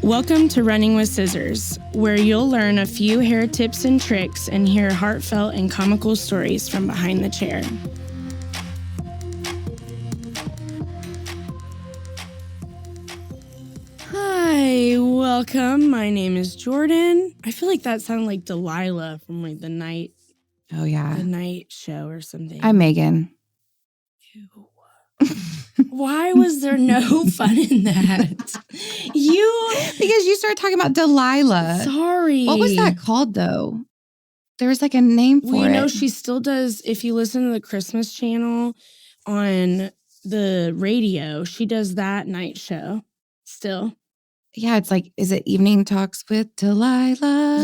Welcome to Running with Scissors, where you'll learn a few hair tips and tricks and hear heartfelt and comical stories from behind the chair. Hi, welcome. My name is Jordan. I feel like that sounded like Delilah from like the night. Oh yeah, the night show or something. I'm Meagan. Ew. Why was there no fun in that? Because you started talking about Delilah. Sorry. What was that called though? There was like a name for it. We know she still does. If you listen to the Christmas channel on the radio, she does that night show still. Yeah, it's like, is it Evening Talks with Delilah?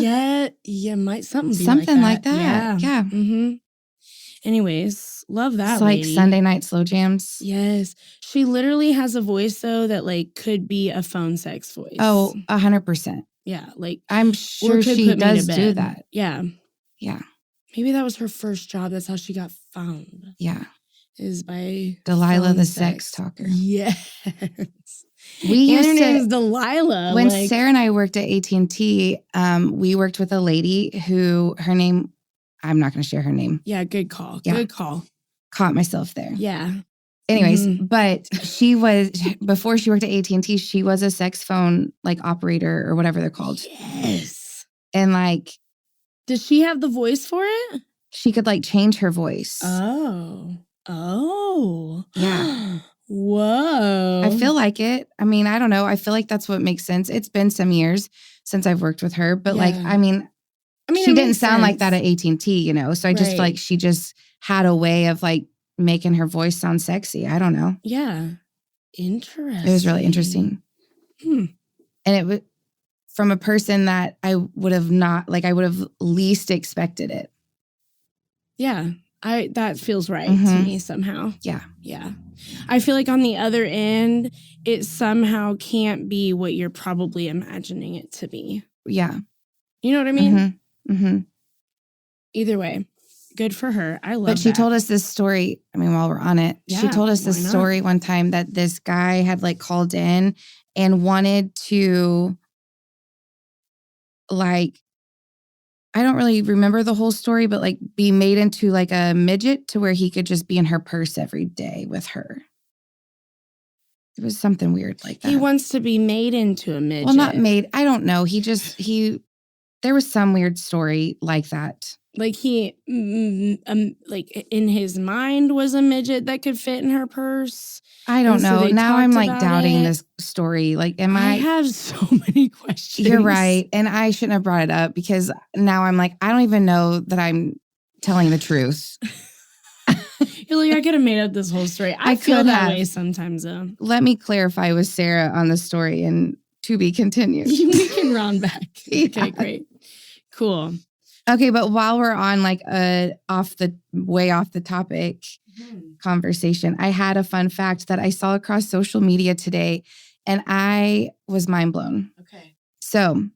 Yeah, might something like that. Yeah. Mm-hmm. Anyways, love that. It's like lady. Sunday night slow jams. Yes, she literally has a voice though that like could be a phone sex voice. Oh, 100%. Yeah, like I'm sure she does do that. Yeah. Maybe that was her first job. That's how she got found. Yeah, is by Delilah the sex talker. Yes. We used her to name is Delilah. When Sarah and I worked at AT&T, we worked with a lady who her name, I'm not going to share her name. Yeah, good call. Yeah. Good call. Caught myself there. Yeah. Anyways, but she was, before she worked at AT&T, she was a sex phone like operator or whatever they're called. Yes. And like, does she have the voice for it? she could like change her voice. Oh. Yeah. Whoa. I feel like it. I mean, I don't know. I feel like that's what makes sense. It's been some years since I've worked with her, but like, I mean, she didn't sound like that at AT&T, you know? So I just feel like she just had a way of like making her voice sound sexy. I don't know. Yeah. Interesting. It was really interesting. And it was from a person that I would have least expected it. Yeah. That feels right to me somehow. Yeah. I feel like on the other end, it somehow can't be what you're probably imagining it to be. Yeah. You know what I mean? Mm-hmm. Either way, good for her. I love But she that. told us this story. I mean, while we're on it, she told us this story one time that this guy had like called in and wanted to like, I don't really remember the whole story, but like be made into like a midget to where he could just be in her purse every day with her. It was something weird like that. He wants to be made into a midget. Well, not made. I don't know. There was some weird story like that. Like he, like in his mind was a midget that could fit in her purse. I don't know. Now I'm like doubting this story. Like, I have so many questions. You're right. And I shouldn't have brought it up because now I'm like, I don't even know that I'm telling the truth. You're like, I could have made up this whole story. I feel that way sometimes though. Let me clarify with Sarah on the story and to be continued. We can round back. Yeah. Okay, great. Cool. Okay, but while we're on like off the topic conversation, I had a fun fact that I saw across social media today and I was mind blown. Okay. So,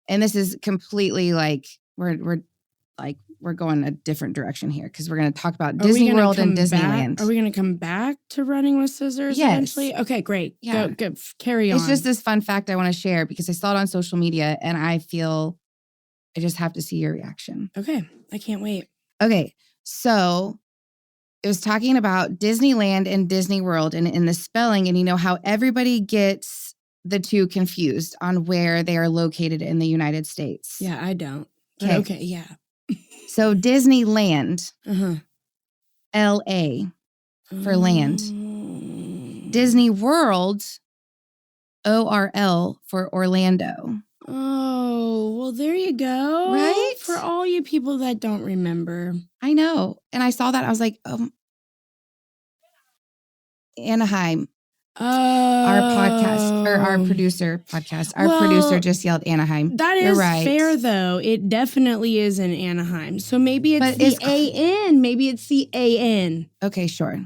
and this is completely like we're going a different direction here because we're going to talk about Disney World and Disneyland. Are we going to come back to Running with Scissors eventually? Okay, great. Yeah. Go, carry on. It's just this fun fact I want to share because I saw it on social media and I feel I just have to see your reaction. Okay, I can't wait. Okay, so it was talking about Disneyland and Disney World and in the spelling, and you know how everybody gets the two confused on where they are located in the United States. Yeah, I don't. Okay, yeah. So Disneyland, L-A for land. Disney World, O-R-L for Orlando. Oh, well, there you go. Right? For all you people that don't remember. I know. And I saw that. I was like, Anaheim. Our podcast, or our producer podcast. Our producer just yelled Anaheim. That is fair, though. It definitely is in Anaheim. So maybe it's the A-N. Maybe it's the A-N. Okay, sure.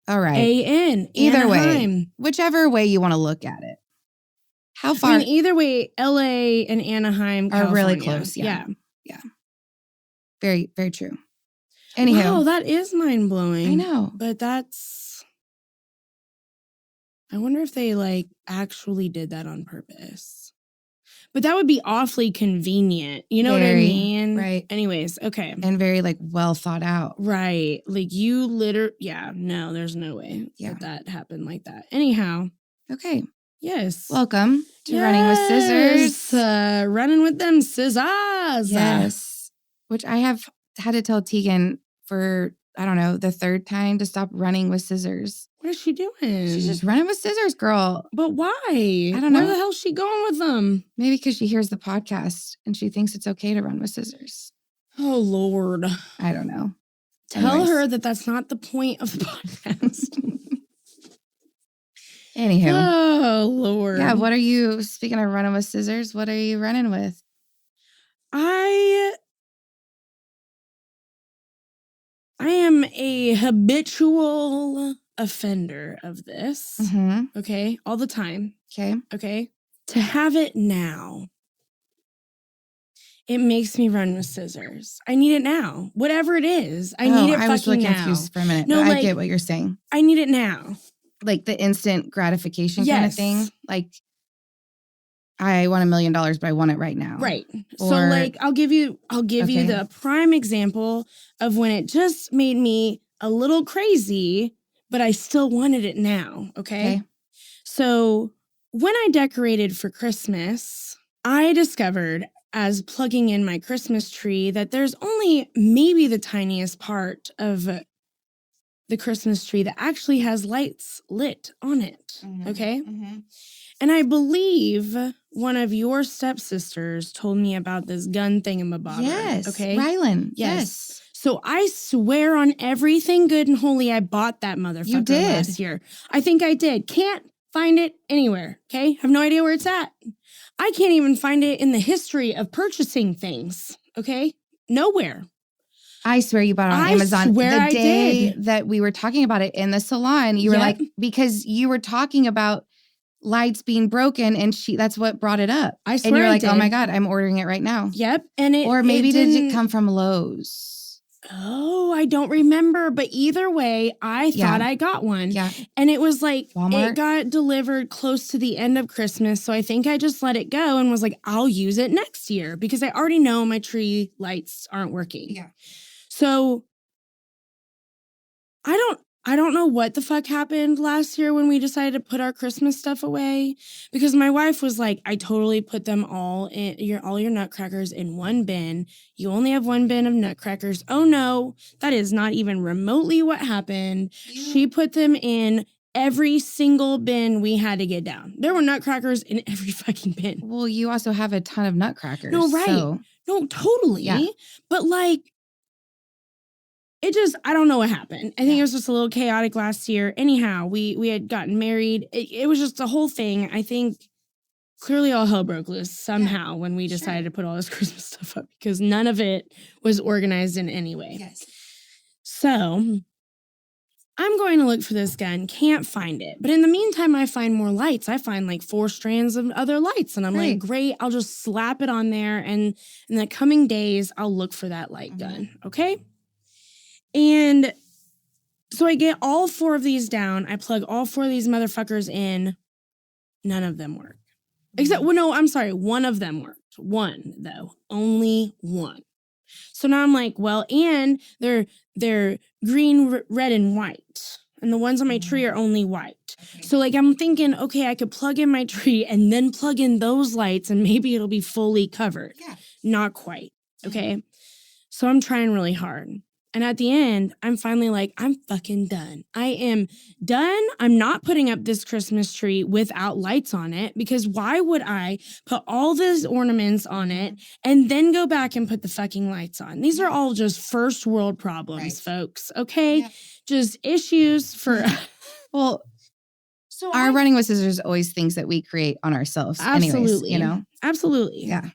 All right. A-N. Either Anaheim. way. Whichever way you want to look at it. How far? I mean, either way, LA and Anaheim, California. Are really close. Yeah. Very, very true. Anyhow. Wow, that is mind-blowing. I know. But I wonder if they like actually did that on purpose. But that would be awfully convenient. You know what I mean? Right. Anyways, okay. And very like well thought out. Right. Like you no, there's no way that happened like that. Anyhow. Okay. Yes. Welcome to Running with Scissors. Running with them scissors. Yes. Which I have had to tell Tegan for, I don't know, the third time to stop running with scissors. What is she doing? She's just running with scissors, girl. But why? I don't know. Where the hell is she going with them? Maybe because she hears the podcast and she thinks it's okay to run with scissors. Oh, Lord. I don't know. Tell her that that's not the point of the podcast. Anywho. Oh, Lord. Yeah, speaking of running with scissors, what are you running with? I am a habitual offender of this. Mm-hmm. Okay. All the time. Okay. Okay. To have it now, it makes me run with scissors. I need it now. Whatever it is. I need it fucking now. I was really confused for a minute. No, I get what you're saying. I need it now. Like the instant gratification kind of thing. Like, I want $1 million, but I want it right now. Right. So like, I'll give you the prime example of when it just made me a little crazy, but I still wanted it now. Okay. So when I decorated for Christmas, I discovered as plugging in my Christmas tree that there's only maybe the tiniest part of the Christmas tree that actually has lights lit on it. Mm-hmm. Okay. Mm-hmm. And I believe one of your stepsisters told me about this gun thingamabobber. Yes. Okay. Rylan. Yes. So I swear on everything good and holy, I bought that motherfucker last year. I think I did. Can't find it anywhere. Okay. Have no idea where it's at. I can't even find it in the history of purchasing things. Okay. Nowhere. I swear you bought it on Amazon. The day that we were talking about it in the salon, you were like, because you were talking about lights being broken and that's what brought it up. I swear. And you're like, oh my God, I'm ordering it right now. Yep. And or maybe did it come from Lowe's? Oh, I don't remember. But either way, I thought I got one. Yeah. And it was like, Walmart. It got delivered close to the end of Christmas. So I think I just let it go and was like, I'll use it next year because I already know my tree lights aren't working. Yeah. So I don't know what the fuck happened last year when we decided to put our Christmas stuff away because my wife was like, I totally put them all your nutcrackers in one bin. You only have one bin of nutcrackers. Oh no, that is not even remotely what happened. Yeah. She put them in every single bin we had to get down. There were nutcrackers in every fucking bin. Well, you also have a ton of nutcrackers. No, right. So. No, totally. Yeah. But like, I don't know what happened. I think it was just a little chaotic last year. Anyhow, we had gotten married. It was just a whole thing. I think clearly all hell broke loose somehow when we decided to put all this Christmas stuff up because none of it was organized in any way. Yes. So I'm going to look for this gun. Can't find it. But in the meantime, I find more lights. I find like 4 strands of other lights. And I'm like, great, I'll just slap it on there. And in the coming days, I'll look for that light gun. Okay? And so I get all 4 of these down. I plug all 4 of these motherfuckers in. None of them work. Except, well, no, I'm sorry. One of them worked. One, though. Only one. So now I'm like, well, and they're green, red, and white. And the ones on my tree are only white. Okay. So like I'm thinking, okay, I could plug in my tree and then plug in those lights and maybe it'll be fully covered. Yeah. Not quite. Okay. So I'm trying really hard. And at the end, I'm finally like, I'm fucking done. I am done. I'm not putting up this Christmas tree without lights on it because why would I put all these ornaments on it and then go back and put the fucking lights on? These are all just first world problems, folks. Okay? Yeah. Just issues for... Well, so our running with scissors always things that we create on ourselves. Absolutely. Anyways, you know? Absolutely. Yeah.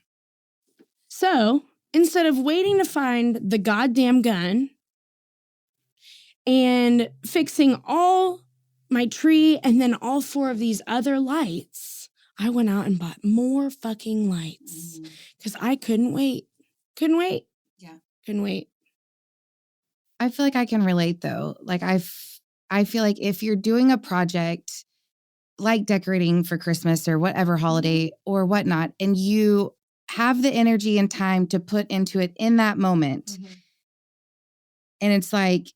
So... instead of waiting to find the goddamn gun and fixing all my tree and then all 4 of these other lights, I went out and bought more fucking lights because I couldn't wait. Couldn't wait. Yeah. Couldn't wait. I feel like I can relate though. Like I feel like if you're doing a project like decorating for Christmas or whatever holiday or whatnot, and you have the energy and time to put into it in that moment. And it's like,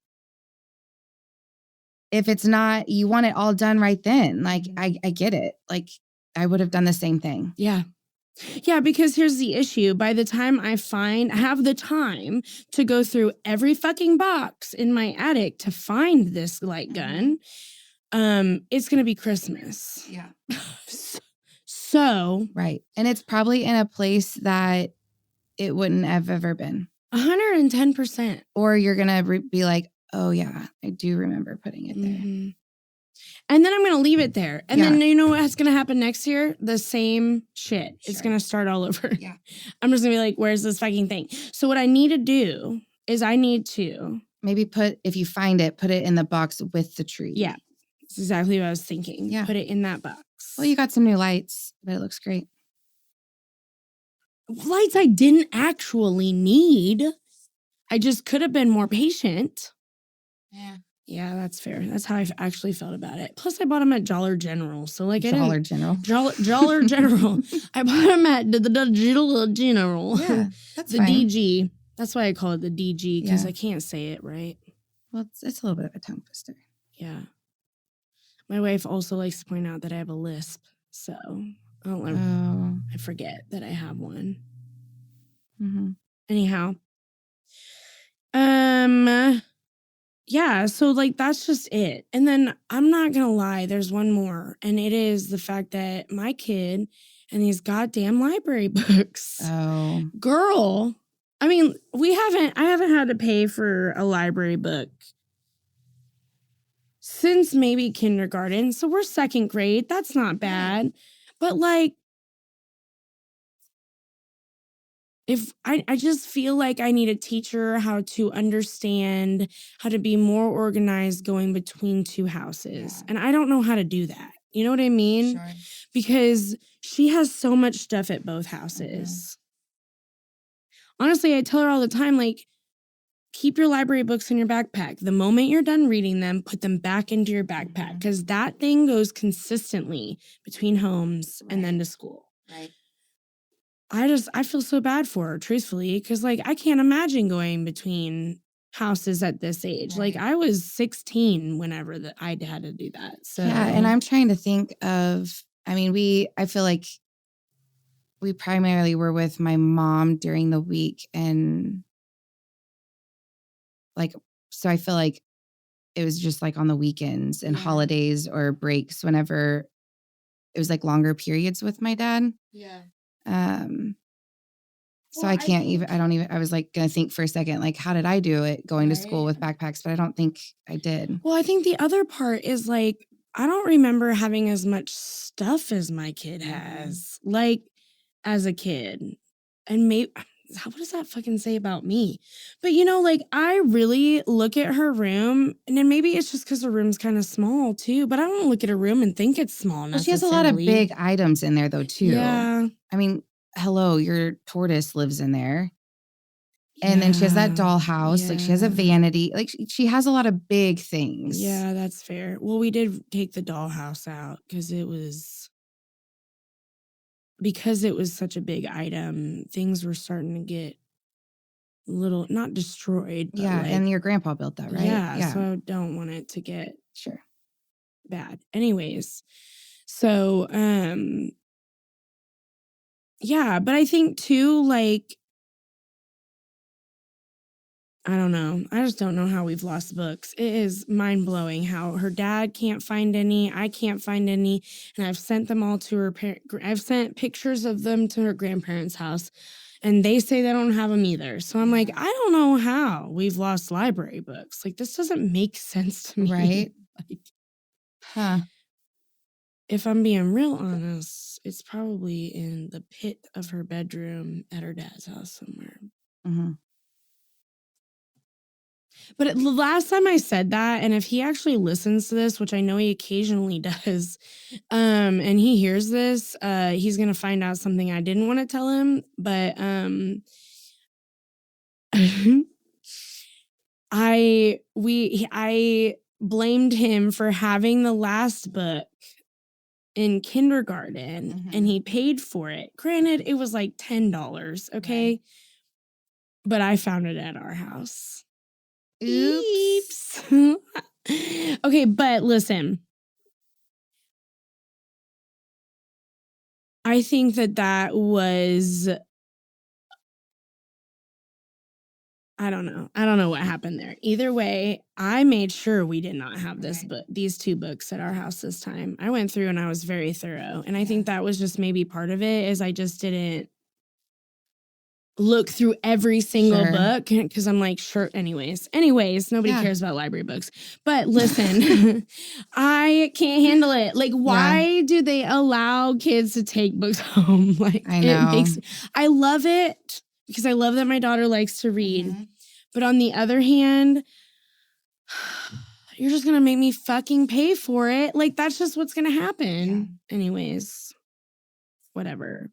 if it's not, you want it all done right then. Like, I get it. Like, I would have done the same thing. Yeah. Yeah, because here's the issue. By the time I have the time to go through every fucking box in my attic to find this light gun, it's going to be Christmas. Yeah. So. Right. And it's probably in a place that it wouldn't have ever been. 110%. Or you're going to be like, oh, yeah, I do remember putting it there. And then I'm going to leave it there. And then you know what's going to happen next year? The same shit. Sure. It's going to start all over. Yeah. I'm just going to be like, where's this fucking thing? So what I need to do is I need to. Maybe if you find it, put it in the box with the tree. Yeah. That's exactly what I was thinking. Yeah. Put it in that box. Well, you got some new lights, but it looks great. Lights I didn't actually need. I just could have been more patient. Yeah. Yeah, that's fair. That's how I actually felt about it. Plus, I bought them at Dollar General. So, like, Dollar General. Dollar General. I bought them at the Dollar General. Yeah, that's the fine. DG. That's why I call it the DG, because I can't say it right. Well, it's a little bit of a tongue twister. Yeah. My wife also likes to point out that I have a lisp. So, I forget that I have one. Anyhow. Yeah, so like that's just it. And then I'm not gonna lie, there's one more, and it is the fact that my kid and these goddamn library books. Oh, girl. I mean, I haven't had to pay for a library book since maybe kindergarten. So we're second grade. That's not bad. But like, if I just feel like I need to teach her how to understand how to be more organized going between two houses. Yeah. And I don't know how to do that. You know what I mean? Sure. Because she has so much stuff at both houses. Honestly, I tell her all the time, like, keep your library books in your backpack. The moment you're done reading them, put them back into your backpack because that thing goes consistently between homes and then to school. Right. I feel so bad for her, truthfully, because, like, I can't imagine going between houses at this age. Right. Like, I was 16 whenever I had to do that. So yeah, and I'm trying to think of, I mean, I feel like we primarily were with my mom during the week, and, like, so I feel like it was just, like, on the weekends and holidays or breaks whenever it was, like, longer periods with my dad. Yeah. So I was like going to think for a second, like, how did I do it going to school with backpacks? But I don't think I did. Well, I think the other part is, like, I don't remember having as much stuff as my kid has, like, as a kid. And maybe, what does that fucking say about me? But, you know, like, I really look at her room, and then maybe it's just because her room's kind of small, too. But I don't look at her room and think it's small necessarily. Well, she has a lot of big items in there, though, too. Yeah. I mean, hello, your tortoise lives in there. And then she has that dollhouse. Yeah. Like, she has a vanity. Like, she has a lot of big things. Yeah, that's fair. Well, we did take the dollhouse out because it was such a big item. Things were starting to get a little, not destroyed. But yeah, like, and your grandpa built that, right? Yeah, so I don't want it to get bad. Anyways, so, yeah, but I think too, like, I don't know. I just don't know how we've lost books. It is mind-blowing how her dad can't find any, I can't find any, and I've sent them all to her I've sent pictures of them to her grandparents' house, and they say they don't have them either. So I'm like, I don't know how we've lost library books. Like, this doesn't make sense to me. Right? Like, if I'm being real honest, it's probably in the pit of her bedroom at her dad's house somewhere. But the last time I said that, and if he actually listens to this, which I know he occasionally does, and he hears this, he's going to find out something I didn't want to tell him. But I blamed him for having the last book in kindergarten and he paid for it. Granted, it was like $10, okay? Right. But I found it at our house. Oops. Okay, but listen. I think that was, I don't know. I don't know what happened there. Either way, I made sure we did not have this book, these 2 books at our house this time. I went through and I was very thorough. And I think that was just maybe part of it, is I just didn't look through every single book, because I'm like, sure. Anyways, nobody cares about library books. But listen, I can't handle it. Like, why do they allow kids to take books home? Like, I know. I love it because I love that my daughter likes to read. But on the other hand, you're just going to make me fucking pay for it. Like, that's just what's going to happen. Yeah. Anyways, whatever.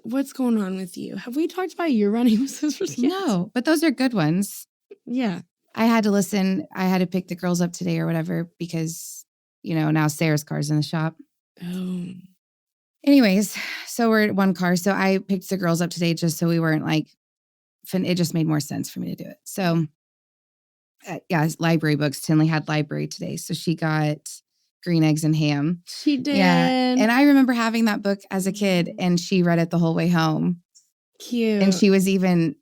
What's going on with you? Have we talked about your running with scissors yet? No, but those are good ones. Yeah. I had to listen. I had to pick the girls up today or whatever because, now Sarah's car's in the shop. Oh. Anyways, so we're at one car. So I picked the girls up today just so we weren't like, it just made more sense for me to do it. So, library books. Tinley had library today. So she got Green Eggs and Ham. She did. Yeah. And I remember having that book as a kid and she read it the whole way home. Cute. And she was even,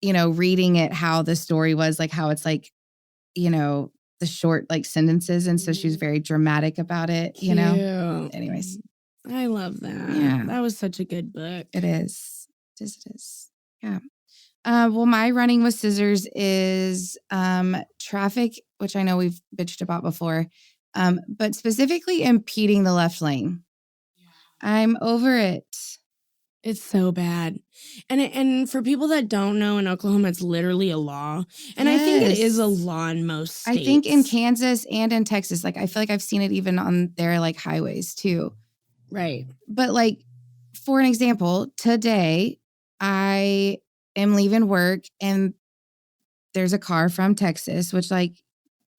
reading it, how the story was, like how it's like, the short like sentences. And so she was very dramatic about it, Cute. Anyways. I love that. Yeah. That was such a good book. It is. It is. Yeah. Well, my running with scissors is traffic, which I know we've bitched about before. But specifically impeding the left lane. Yeah. I'm over it. It's so bad. And for people that don't know, in Oklahoma, it's literally a law. And I think it is a law in most states. I think in Kansas and in Texas, like I feel like I've seen it even on their like highways too. Right. But like, for an example, today I am leaving work and there's a car from Texas, which like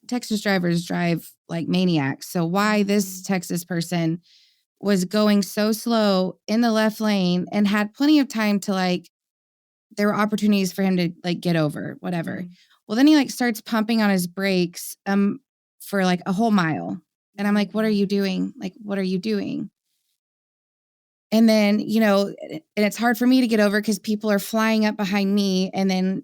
Texas drivers drive like maniacs. So why this Texas person was going so slow in the left lane and had plenty of time to like, there were opportunities for him to like get over, whatever. Mm-hmm. Well, then he like starts pumping on his brakes for like a whole mile. And I'm like, what are you doing? Like, what are you doing? And then, and it's hard for me to get over because people are flying up behind me and then,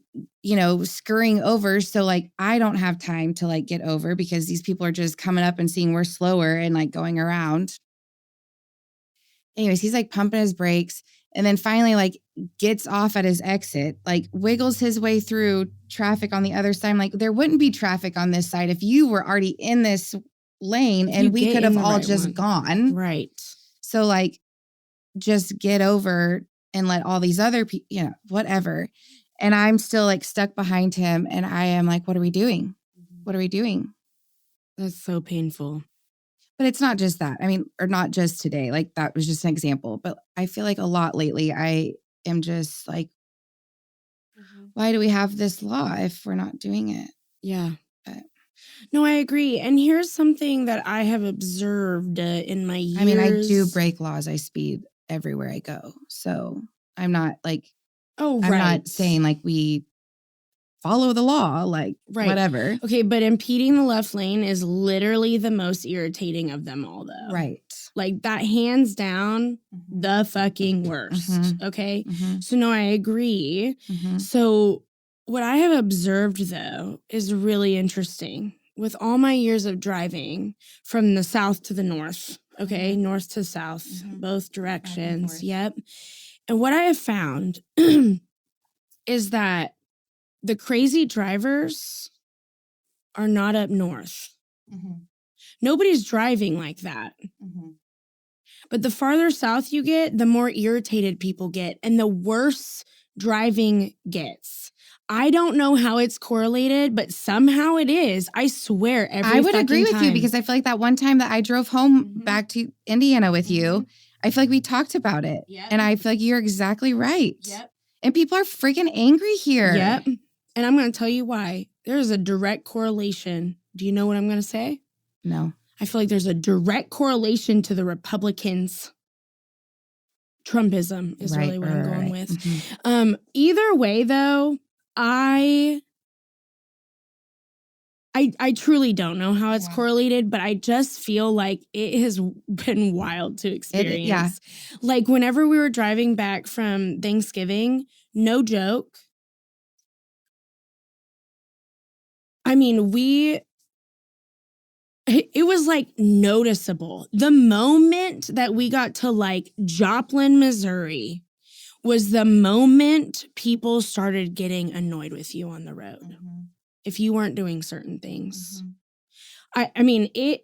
scurrying over. So like, I don't have time to like get over because these people are just coming up and seeing we're slower and like going around. Anyways, he's like pumping his brakes and then finally like gets off at his exit, like wiggles his way through traffic on the other side. I'm like, there wouldn't be traffic on this side if you were already in this lane and we could have all just gone. Right. So like, just get over and let all these other people, whatever. And I'm still like stuck behind him. And I am like, what are we doing? What are we doing? That's so painful. But it's not just that. I mean, or not just today. Like that was just an example. But I feel like a lot lately, I am just like, why do we have this law if we're not doing it? Yeah. No, I agree. And here's something that I have observed in my years. I mean, I do break laws. I speed everywhere I go. So I'm not like, I'm not saying like we follow the law, like whatever. Okay, but impeding the left lane is literally the most irritating of them all though. Right. Like that hands down the fucking worst. Okay. So no, I agree. So what I have observed though is really interesting. With all my years of driving from the south to the north, okay, north to south, both directions, yep. And what I have found is that the crazy drivers are not up north. Nobody's driving like that. But the farther south you get, the more irritated people get and the worse driving gets. I don't know how it's correlated, but somehow it is. I swear I would agree with you because I feel like that one time that I drove home back to Indiana with you, I feel like we talked about it. And I feel like you're exactly right. And people are freaking angry here. And I'm going to tell you why. There's a direct correlation. Do you know what I'm going to say? No. I feel like there's a direct correlation to the Republicans. Trumpism is really what I'm going with. Mm-hmm. Either way, though, I truly don't know how it's correlated, but I just feel like it has been wild to experience. Like whenever we were driving back from Thanksgiving, no joke. I mean, it was like noticeable. The moment that we got to like Joplin, Missouri was the moment people started getting annoyed with you on the road. Mm-hmm. If you weren't doing certain things. Mm-hmm. I mean, it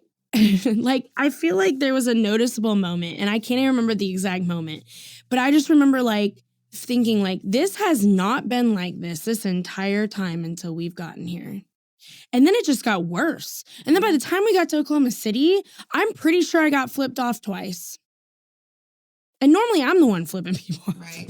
like I feel like there was a noticeable moment, and I can't even remember the exact moment, but I just remember like thinking like this has not been like this entire time until we've gotten here. And then it just got worse. And then by the time we got to Oklahoma City, I'm pretty sure I got flipped off twice. And normally I'm the one flipping people off. Right.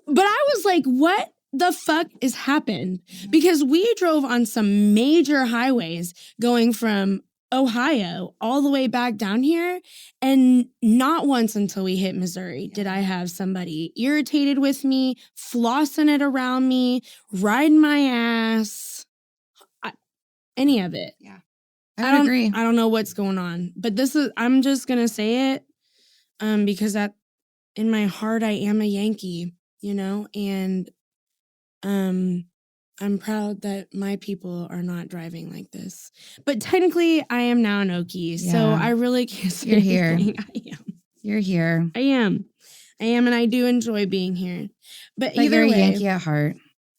But I was like, what the fuck has happened? Because we drove on some major highways going from Ohio all the way back down here. And not once until we hit Missouri did I have somebody irritated with me, flossing it around me, riding my ass. Any of it. Yeah. I would agree. I don't know what's going on. But I'm just going to say it because in my heart, I am a Yankee, you know? And I'm proud that my people are not driving like this. But technically, I am now an Okie, so I really can't say anything. I am. You're here. I am, and I do enjoy being here. But either you're way, a Yankee at heart.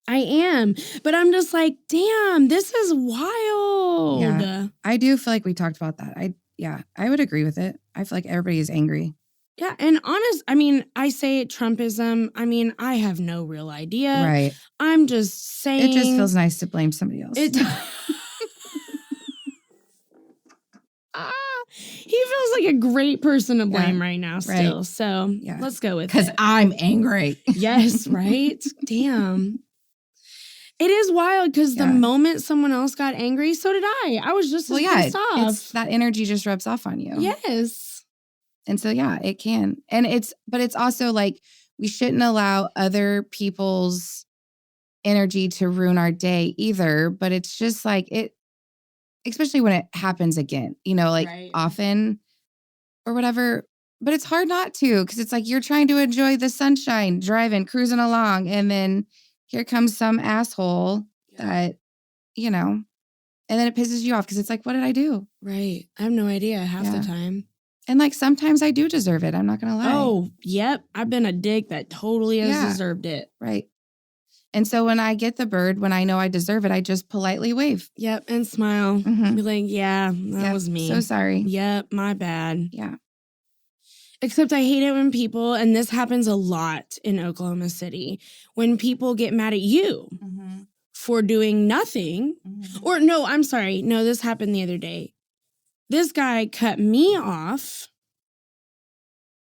I am, but I'm just like, damn, this is wild. Yeah, I do feel like we talked about that. I would agree with it. I feel like everybody is angry. Yeah, and I mean, I say Trumpism. I mean, I have no real idea. Right. I'm just saying. It just feels nice to blame somebody else. He feels like a great person to blame right now still. Right. So let's go with it. Because I'm angry. Yes, right? Damn. It is wild because the moment someone else got angry, so did I. I was just as pissed off. That energy just rubs off on you. Yes. And so, it can. But it's also like we shouldn't allow other people's energy to ruin our day either. But it's just like especially when it happens again, often or whatever. But it's hard not to because it's like you're trying to enjoy the sunshine, driving, cruising along. And then here comes some asshole that, and then it pisses you off because it's like, what did I do? Right. I have no idea half the time. And like sometimes I do deserve it. I'm not going to lie. Oh, yep. I've been a dick that totally has deserved it. Right. And so when I get the bird, when I know I deserve it, I just politely wave. Yep. And smile. Mm-hmm. Be like, that was me. So sorry. Yep. My bad. Yeah. Except I hate it when people, and this happens a lot in Oklahoma City, when people get mad at you for doing nothing. Mm-hmm. Or no, I'm sorry. No, this happened the other day. This guy cut me off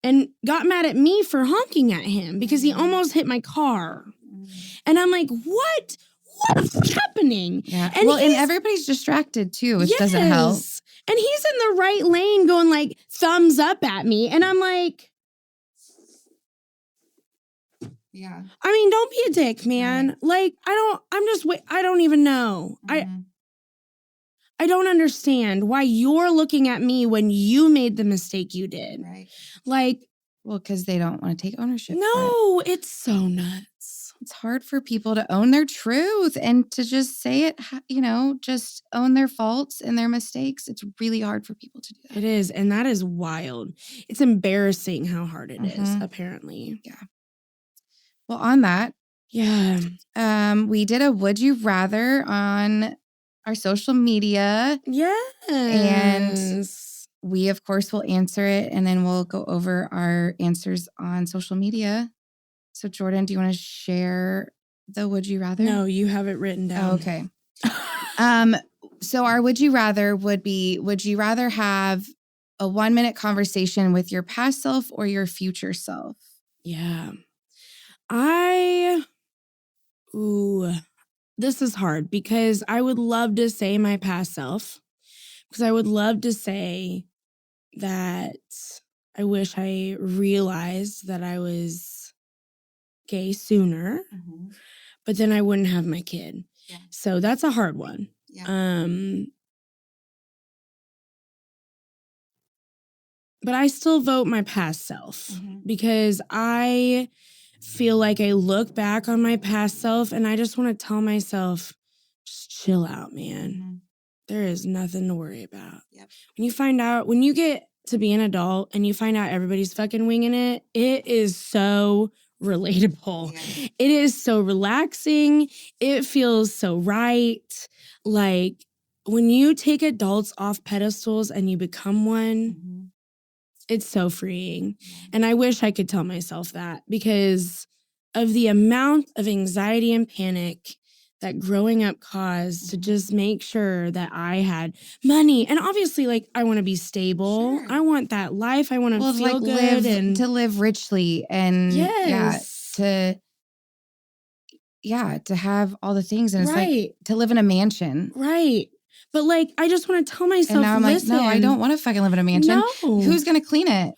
and got mad at me for honking at him because he almost hit my car. And I'm like, what? What is happening? Yeah. And everybody's distracted too, which doesn't help. And he's in the right lane going like thumbs up at me. And I'm like, yeah. I mean, don't be a dick, man. Right. Like, I don't even know. Mm-hmm. I don't understand why you're looking at me when you made the mistake you did. Right. Like, well, because they don't want to take ownership. No, it's so nuts. It's hard for people to own their truth and to just say it, just own their faults and their mistakes. It's really hard for people to do that. It is. And that is wild. It's embarrassing how hard it is, apparently. Yeah. Well, on that. Yeah. We did a Would You Rather on our social media. Yes. And we, of course, will answer it. And then we'll go over our answers on social media. So, Jordan, do you want to share the Would You Rather? No, you have it written down. Oh, okay. So our Would You Rather would be, would you rather have a 1-minute conversation with your past self or your future self? Yeah. This is hard because I would love to say my past self Because I would love to say that I wish I realized that I was gay sooner, but then I wouldn't have my kid. Yeah. So that's a hard one. Yeah. But I still vote my past self because I feel like I look back on my past self and I just want to tell myself, just chill out, man. There is nothing to worry about. Yep. When you get to be an adult and you find out everybody's fucking winging it, it is so relatable. Yeah. It is so relaxing. It feels so right. Like when you take adults off pedestals and you become one, it's so freeing. And I wish I could tell myself that because of the amount of anxiety and panic that growing up caused to just make sure that I had money. And obviously, like, I want to be stable. Sure. I want that life. I want to feel good. To live richly and to have all the things. And it's like to live in a mansion. Right. But like, I just want to tell myself, and now I'm like, no, I don't want to fucking live in a mansion. No. Who's going to clean it?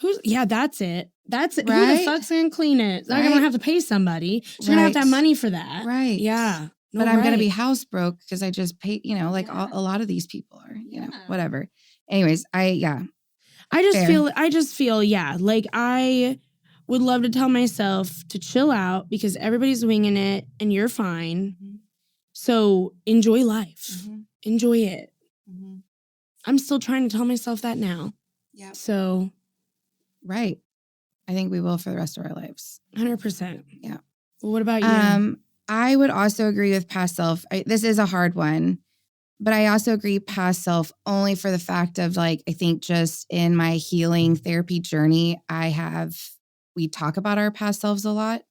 That's it. That's it. Right? Who the fuck's going to clean it? I'm going to have to pay somebody. So you're going to have money for that. Right. Yeah. No, but I'm going to be house broke because I just pay, a lot of these people are, whatever. Anyways, I just feel, like I would love to tell myself to chill out because everybody's winging it and you're fine. So enjoy life. Enjoy it. I'm still trying to tell myself that now. Yeah. So. Right. I think we will for the rest of our lives. 100%. Yeah. Well, what about you? I would also agree with past self. This is a hard one, but I also agree past self only for the fact of like, I think just in my healing therapy journey, we talk about our past selves a lot.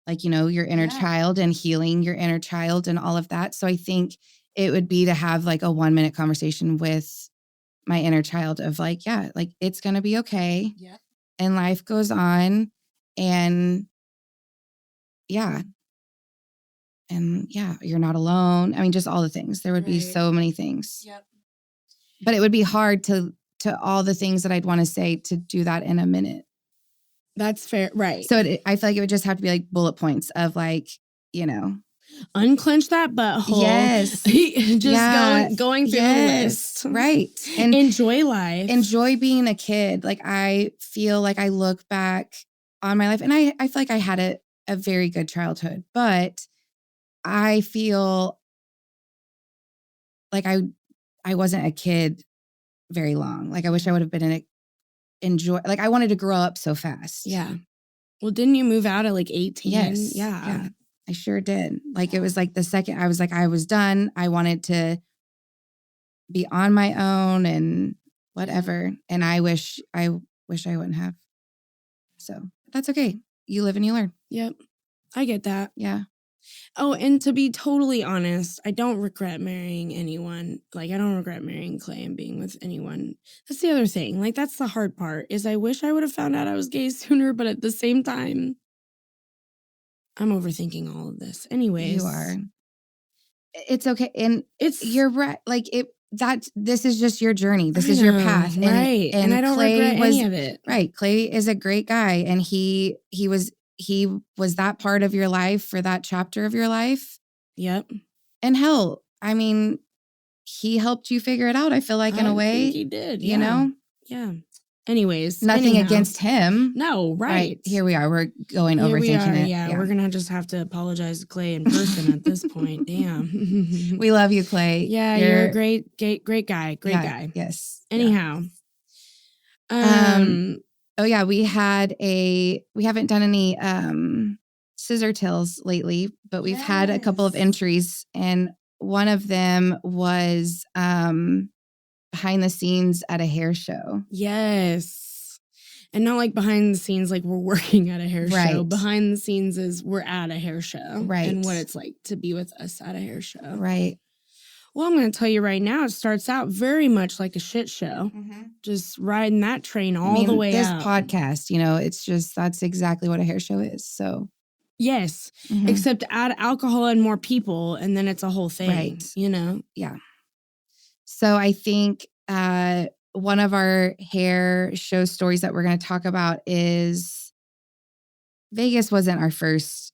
Like, your inner child and healing your inner child and all of that. So I think it would be to have like a 1-minute conversation with my inner child of like, like it's going to be okay. Yeah. And life goes on and you're not alone. I mean, just all the things. There would be so many things. Yep. But it would be hard to all the things that I'd want to say to do that in a minute. That's fair. Right. So I feel like it would just have to be like bullet points of like, unclench that butthole. Yes. Just going through the list. Right. And enjoy life. Enjoy being a kid. Like I feel like I look back on my life and I feel like I had a very good childhood, but I feel like I wasn't a kid very long. Like I wish I would have been like I wanted to grow up so fast. Yeah. Well, didn't you move out at like 18? Yes. Yeah. I sure did. Like it was like the second I was like, I was done. I wanted to be on my own and whatever. And I wish I wouldn't have. So that's okay. You live and you learn. Yep. I get that. Yeah. Oh, and to be totally honest, I don't regret marrying anyone. Like, I don't regret marrying Clay and being with anyone. That's the other thing. Like, that's the hard part is I wish I would have found out I was gay sooner, but at the same time, I'm overthinking all of this. Anyways. You are. It's okay. And you're right. Like, this is just your journey. This is your path. Right. And I don't regret any of it. Right. Clay is a great guy. And he was that part of your life for that chapter of your life. Yep. And hell, I mean, he helped you figure it out. I feel like in a way. I think he did. You know? Yeah. Anyways. Nothing against him. No, right. Here we are. We're going overthinking it. Yeah. We're going to just have to apologize to Clay in person at this point. Damn. We love you, Clay. Yeah, you're a great guy. Great guy. Yes. Anyhow. Oh yeah, we haven't done any scissor tales lately, but we've had a couple of entries, and one of them was behind the scenes at a hair show. Yes. And not like behind the scenes like we're working at a hair show. Behind the scenes is we're at a hair show. Right. And what it's like to be with us at a hair show. Right. Well, I'm going to tell you right now, it starts out very much like a shit show. Mm-hmm. Just riding that train all the way this out. This podcast, it's just, that's exactly what a hair show is. So. Yes. Mm-hmm. Except add alcohol and more people, and then it's a whole thing. Right. Yeah. So I think one of our hair show stories that we're going to talk about is Vegas wasn't our first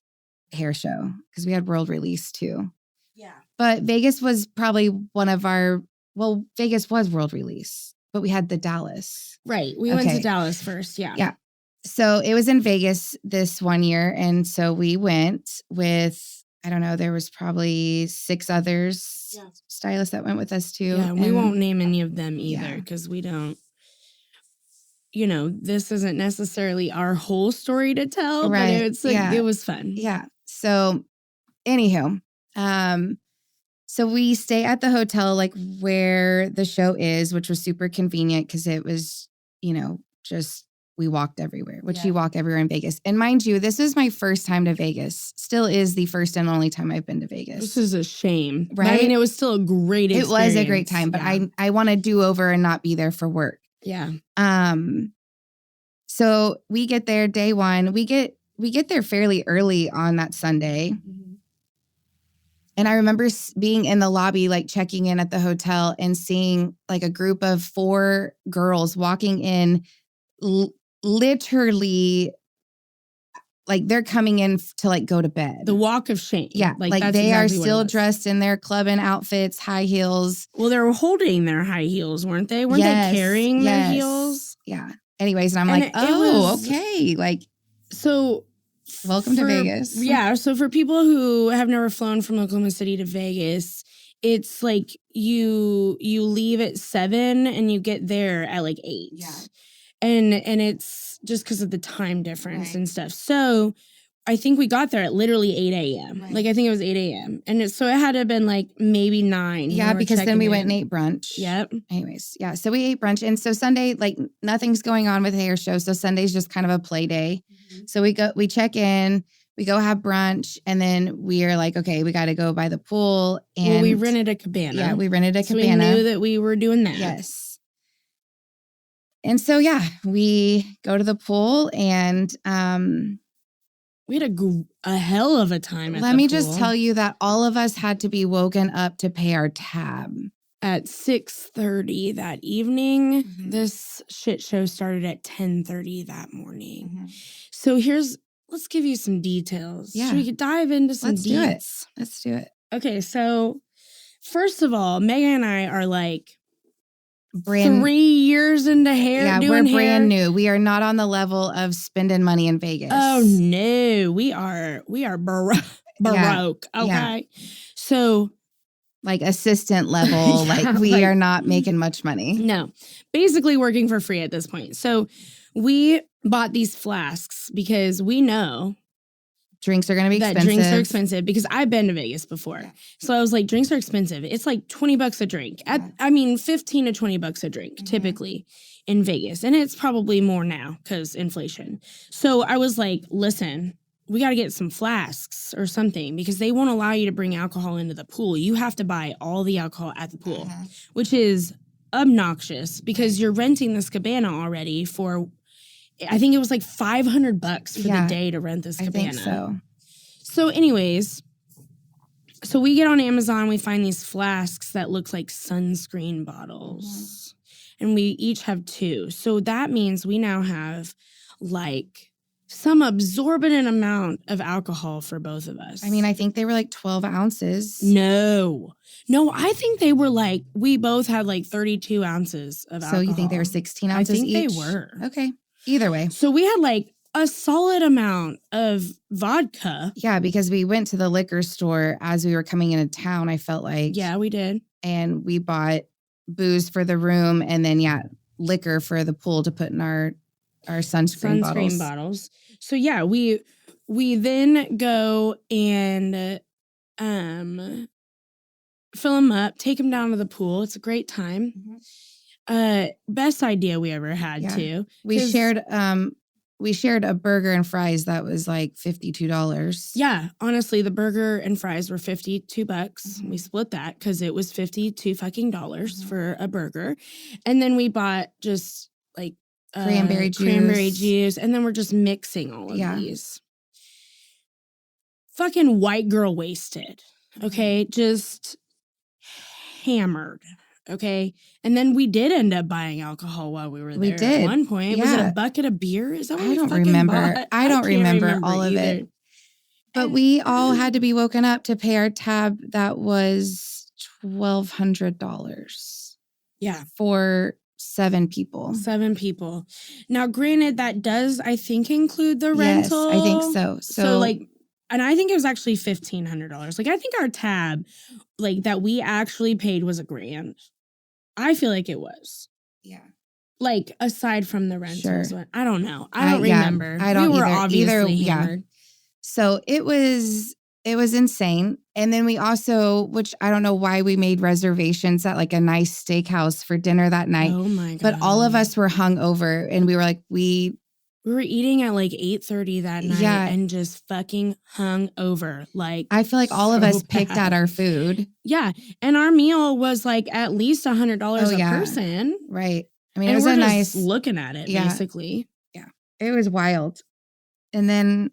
hair show because we had World Release too. Yeah. But Vegas was probably one of our, well, Vegas was World Release, but we had the Dallas. Right. We went to Dallas first. Yeah. Yeah. So it was in Vegas this one year. And so we went with, I don't know, there was probably 6 others, stylists that went with us too. Yeah. We won't name any of them either because we don't, this isn't necessarily our whole story to tell, but it's like, it was fun. Yeah. So anywho, so we stay at the hotel, like where the show is, which was super convenient because it was, just we walked everywhere, which you walk everywhere in Vegas. And mind you, this is my first time to Vegas. Still is the first and only time I've been to Vegas. This is a shame. Right? But I mean, it was still a great experience. It was a great time, but I want to do over and not be there for work. Yeah. So we get there day one. We get there fairly early on that Sunday. Mm-hmm. And I remember being in the lobby, like checking in at the hotel and seeing like a group of 4 girls walking in, literally like they're coming in to like go to bed. The walk of shame. Yeah. Like they exactly are still dressed in their clubbing outfits, high heels. Well, they were holding their high heels, weren't they? Weren't they carrying their heels? Yeah. Anyways, and I'm like, okay. Like, so welcome to Vegas. Yeah. So for people who have never flown from Oklahoma City to Vegas, it's like you leave at 7 and you get there at like 8. Yeah. And it's just because of the time difference and stuff. So I think we got there at literally 8 a.m. Right. Like I think it was 8 a.m. And so it had to have been like maybe 9. Yeah, because then we went and ate brunch. Yep. Anyways, yeah. So we ate brunch. And so Sunday, like nothing's going on with the hair show. So Sunday's just kind of a play day. Mm-hmm. So we check in, we go have brunch, and then we are like, okay, we got to go by the pool. And we rented a cabana. Yeah, we rented a cabana. So we knew that we were doing that. Yes. And so, we go to the pool and we had a hell of a time at the pool. Let me just tell you that all of us had to be woken up to pay our tab. At 6:30 that evening. Mm-hmm. This shit show started at 10:30 that morning. Mm-hmm. So let's give you some details. Yeah. So we could dive into some deets. Let's do it. Okay, so first of all, Megan and I are like 3 years into hair. Yeah, we're brand new. We are not on the level of spending money in Vegas. Oh no, we are baroque. Yeah. Okay, yeah. So like assistant level, like we are not making much money. No, basically working for free at this point. So we bought these flasks because we know drinks are going to be expensive. Drinks are expensive because I've been to Vegas before. Yeah. So I was like, drinks are expensive. It's like $20 a drink. Yeah. $15 to $20 a drink typically in Vegas. And it's probably more now because inflation. So I was like, listen, we got to get some flasks or something because they won't allow you to bring alcohol into the pool. You have to buy all the alcohol at the pool, which is obnoxious because you're renting this cabana already for, I think it was like $500 for the day to rent this cabana. I think so. So anyways, so we get on Amazon, we find these flasks that look like sunscreen bottles. And we each have 2. So that means we now have like some absorbent amount of alcohol for both of us. I mean, I think they were like 12 ounces. No, I think they were like, we both had like 32 ounces of alcohol. So you think they were 16 ounces each? I think they were. Okay. Either way. So we had like a solid amount of vodka. Yeah, because we went to the liquor store as we were coming into town, I felt like. Yeah, we did. And we bought booze for the room and then, liquor for the pool to put in our sunscreen bottles. So, we then go and fill them up, take them down to the pool. It's a great time. Mm-hmm. Best idea we ever had too. We shared a burger and fries that was like $52. Yeah, honestly, the burger and fries were $52. Mm-hmm. We split that because it was $52 fucking dollars for a burger, and then we bought just like cranberry juice, and then we're just mixing all of these. Fucking white girl wasted. Okay, just hammered. Okay. And then we did end up buying alcohol while we were there. We did. At one point. Yeah. Was it a bucket of beer? Is that what I we don't fucking remember. bought? I don't can't remember all of either. it. But we all had to be woken up to pay our tab. That was $1,200. Yeah. For 7 people. 7 people. Now, granted, that does, I think, include the rental. Yes, I think so. So like, and I think it was actually $1,500. Like, I think our tab, like, that we actually paid was $1,000. I feel like it was. Yeah. Like, aside from the rentals. Sure. I don't know. I don't remember. I don't we were either. obviously hammered. Yeah. So it was insane. And then we also, which I don't know why we made reservations at like a nice steakhouse for dinner that night. Oh my God. But all of us were hungover and we were like, we were eating at like 8:30 that night and just fucking hung over. Like, I feel like all of us picked at our food. Yeah. And our meal was like at least $100 a person. Right. I mean, and it was we're a just nice looking at it, basically. Yeah. It was wild. And then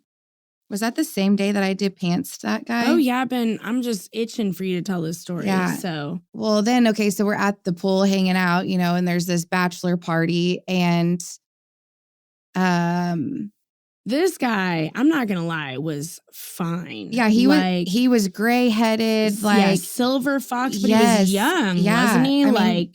was that the same day that I did pants that guy? Oh, yeah, Ben. I'm just itching for you to tell this story. Yeah. So, well, then, okay, so we're at the pool hanging out, you know, and there's this bachelor party. And this guy, I'm not going to lie, was fine. Yeah, he was gray-headed, like silver fox, but he was young, wasn't he? I mean,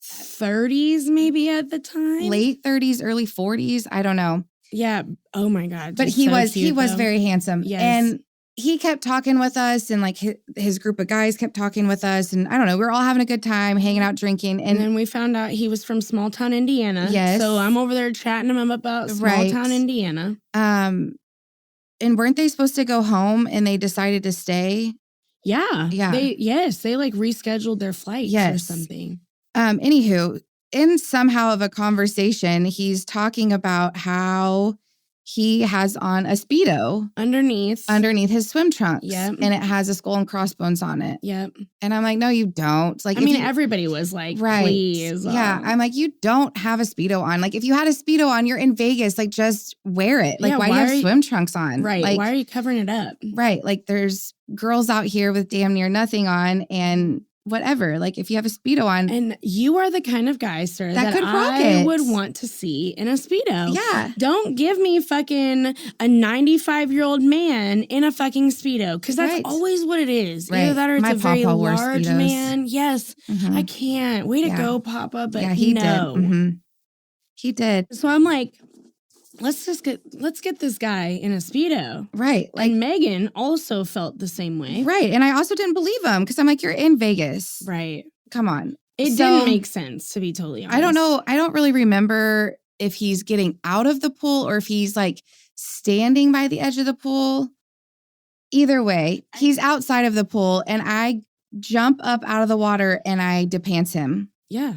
30s maybe at the time? Late 30s, early 40s. I don't know. Yeah. Oh my God. But he was very handsome. Yes. And he kept talking with us and like his group of guys kept talking with us. And I don't know, we were all having a good time, hanging out, drinking. And then we found out he was from small town Indiana. Yes. So I'm over there chatting him about small town Indiana. And weren't they supposed to go home and they decided to stay? Yeah. Yeah. They like rescheduled their flights or something. Anywho, in somehow of a conversation, he's talking about how he has on a Speedo underneath his swim trunks. Yep. And it has a skull and crossbones on it. Yep. And I'm like, no, you don't. Like, I mean, everybody was like, please. Yeah. I'm like, you don't have a Speedo on. Like, if you had a Speedo on, you're in Vegas. Like, just wear it. Like, why do you have swim trunks on? Right. Like, why are you covering it up? Right. Like, there's girls out here with damn near nothing on and whatever. Like, if you have a Speedo on. And you are the kind of guy, sir, that could rock I it. would want to see in a Speedo. Yeah. Don't give me fucking a 95-year-old man in a fucking Speedo. Because that's always what it is. Right. Either that or it's My a very papa wore large Speedos. man. Yes. Mhm. I can't. Way to go, Papa. But he no. did. Mm-hmm. He did. So I'm like, let's get this guy in a Speedo. Right. Like, and Meagan also felt the same way. Right. And I also didn't believe him because I'm like, you're in Vegas. Right. Come on. It didn't make sense, to be totally honest. I don't know. I don't really remember if he's getting out of the pool or if he's like standing by the edge of the pool. Either way, he's outside of the pool and I jump up out of the water and I depants him. Yeah.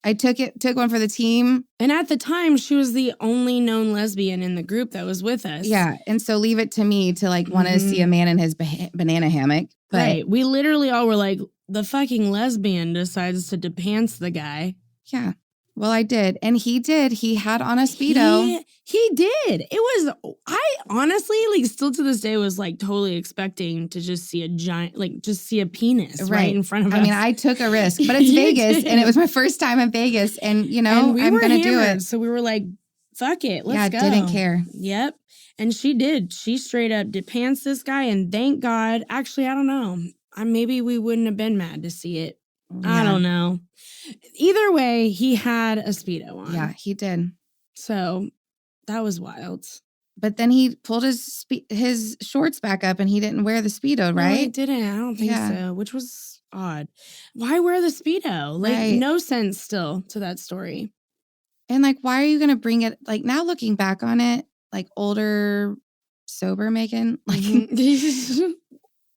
I took one for the team. And at the time, she was the only known lesbian in the group that was with us. Yeah. And so leave it to me to like want to see a man in his banana hammock. But right. We literally all were like, the fucking lesbian decides to depants the guy. Yeah. Well, I did. And he did. He had on a Speedo. He did. It was, I honestly, like, still to this day was like totally expecting to just see a giant, like, just see a penis right in front of us. I mean, I took a risk, but it's Vegas and it was my first time in Vegas. And, you know, I'm going to do it. So we were like, fuck it. Let's go. Didn't care. Yep. And she did. She straight up depants this guy. And thank God. Actually, I don't know. Maybe we wouldn't have been mad to see it. Yeah. I don't know. Either way, he had a Speedo on. Yeah, he did. So that was wild. But then he pulled his shorts back up and he didn't wear the Speedo, right? No, he didn't. I don't think so, which was odd. Why wear the Speedo? Like, no sense still to that story. And like, why are you going to bring it? Like, now looking back on it, like older, sober Meagan, like...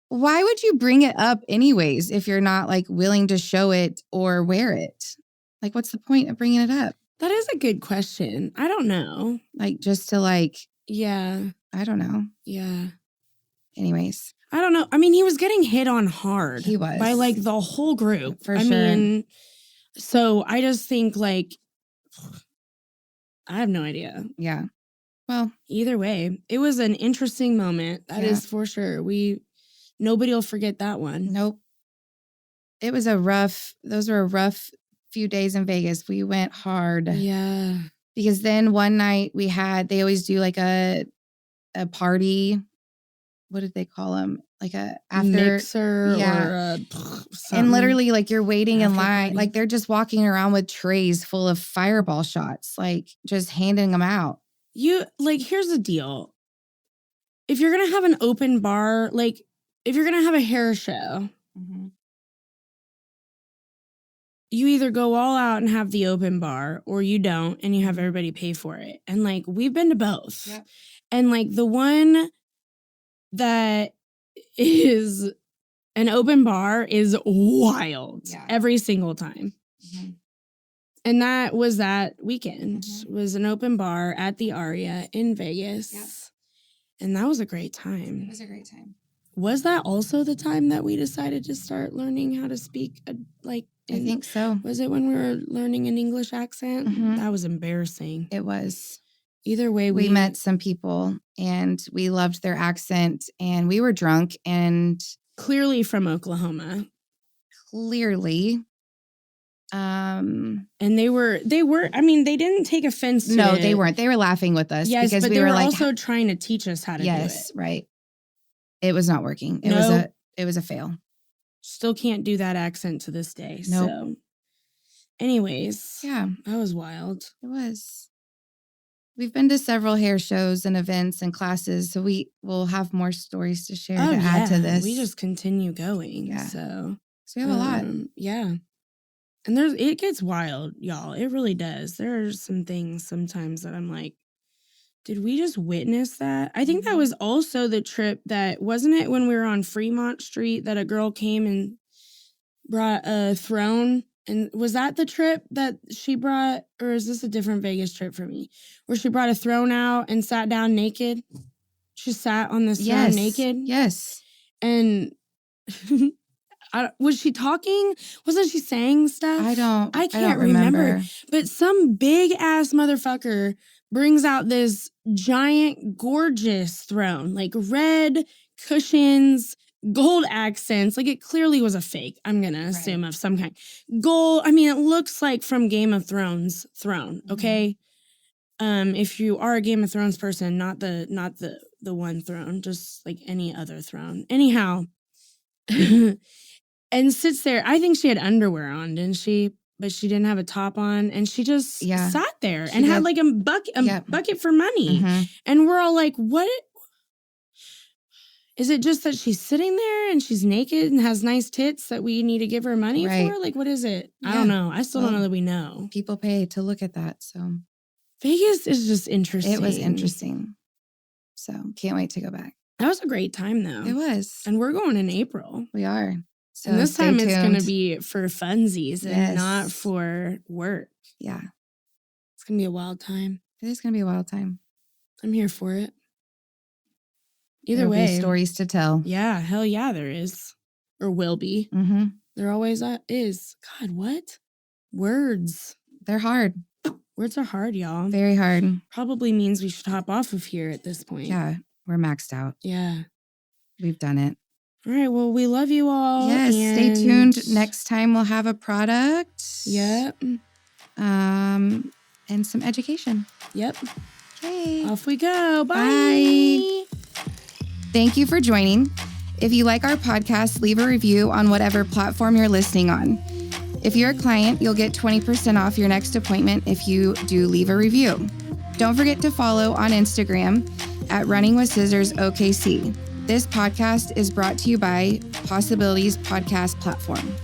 Why would you bring it up anyways if you're not like willing to show it or wear it? Like, what's the point of bringing it up? That is a good question. I don't know. Like, just to like... Yeah. I don't know. Yeah. Anyways. I don't know. I mean, he was getting hit on hard. He was. By like the whole group. For sure. I mean, so I just think like... I have no idea. Yeah. Well. Either way, it was an interesting moment. That is for sure. Nobody will forget that one. Nope. those were a rough few days in Vegas. We went hard. Yeah. Because then one night they always do like a party. What did they call them? Like a after mixer or and literally like you're waiting in line. Party. Like they're just walking around with trays full of fireball shots, like just handing them out. Here's the deal. If you're going to have an open bar, like if you're going to have a hair show, you either go all out and have the open bar or you don't and you have everybody pay for it. And like we've been to both. Yep. And like the one that is an open bar is wild every single time. And that was that weekend. Was an open bar at the Aria in Vegas. Yep. And that was a great time. It was a great time. Was that also the time that we decided to start learning how to speak I think so. Was it when we were learning an English accent? That was embarrassing. It was. Either way, we met some people and we loved their accent and we were drunk and clearly from Oklahoma. Clearly. And they were, I mean, they didn't take offense to it. No, they weren't. They were laughing with us. Yes, because but we they were like, also trying to teach us how to do it. Yes, right. It was not working. It was a fail. Still can't do that accent to this day. Nope. So anyways. Yeah. That was wild. It was. We've been to several hair shows and events and classes, so we will have more stories to share to add to this. We just continue going. Yeah. So we have a lot. Yeah. And it gets wild, y'all. It really does. There are some things sometimes that I'm like, did we just witness that? I think that was also the trip that, wasn't it when we were on Fremont Street that a girl came and brought a throne? And was that the trip that she brought, or is this a different Vegas trip for me? Where she brought a throne out and sat down naked? She sat on this throne naked? Yes. And was she talking? Wasn't she saying stuff? I can't remember. But some big ass motherfucker brings out this giant, gorgeous throne, like red cushions, gold accents. Like it clearly was a fake, I'm going to assume, of some kind. Gold, I mean, it looks like from Game of Thrones throne, okay? If you are a Game of Thrones person, not the one throne, just like any other throne. Anyhow, and sits there. I think she had underwear on, didn't she? But she didn't have a top on, and she just sat there and had like a bucket for money. And we're all like, what? Is it just that she's sitting there and she's naked and has nice tits that we need to give her money for? Like, what is it? I don't know. I still don't know that we know. People pay to look at that, so. Vegas is just interesting. It was interesting. So, can't wait to go back. That was a great time, though. It was. And we're going in April. We are. So and this time it's going to be for funsies and not for work. Yeah. It's going to be a wild time. It is going to be a wild time. I'm here for it. Either There'll way. Be stories to tell. Yeah. Hell yeah, there is. Or will be. There always is. God, what? Words. They're hard. Words are hard, y'all. Very hard. Probably means we should hop off of here at this point. Yeah. We're maxed out. Yeah. We've done it. All right. Well, we love you all. Yes. Stay tuned. Next time we'll have a product. Yep. And some education. Yep. Okay. Off we go. Bye. Bye. Thank you for joining. If you like our podcast, leave a review on whatever platform you're listening on. If you're a client, you'll get 20% off your next appointment if you do leave a review. Don't forget to follow on Instagram at Running with Scissors OKC. This podcast is brought to you by Possibilities Podcast Platform.